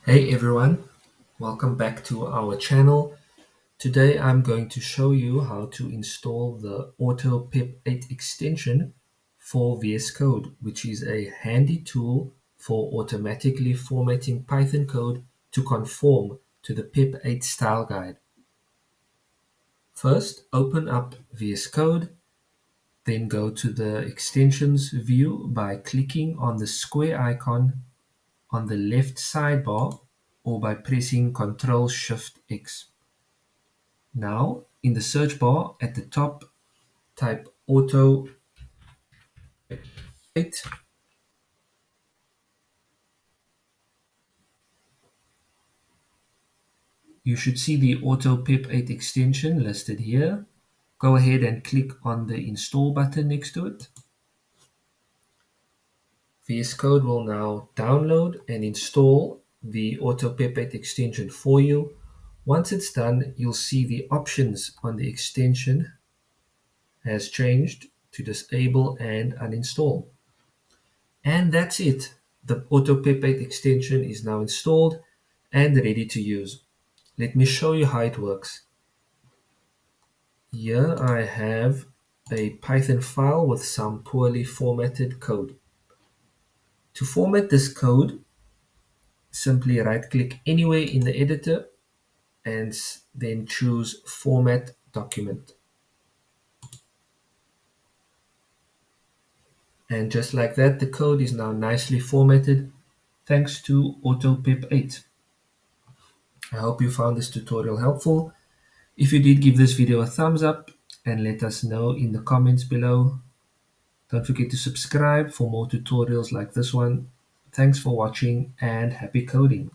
Hey everyone, welcome back to our channel. Today I'm going to show you how to install the autopep8 extension for VS Code, which is a handy tool for automatically formatting Python code to conform to the pep8 style guide. First, open up VS Code, then go to the extensions view by clicking on the square icon on the left sidebar or by pressing Ctrl-Shift-X. Now, in the search bar at the top, type autopep8. You should see the autopep8 extension listed here. Go ahead and click on the install button next to it. VS Code will now download and install the autopep8 extension for you. Once it's done, you'll see the options on the extension has changed to disable and uninstall. And that's it. The autopep8 extension is now installed and ready to use. Let me show you how it works. Here I have a Python file with some poorly formatted code. To format this code, simply right-click anywhere in the editor and then choose Format Document. And just like that, the code is now nicely formatted thanks to autopep8. I hope you found this tutorial helpful. If you did, give this video a thumbs up and let us know in the comments below. Don't forget to subscribe for more tutorials like this one. Thanks for watching and happy coding.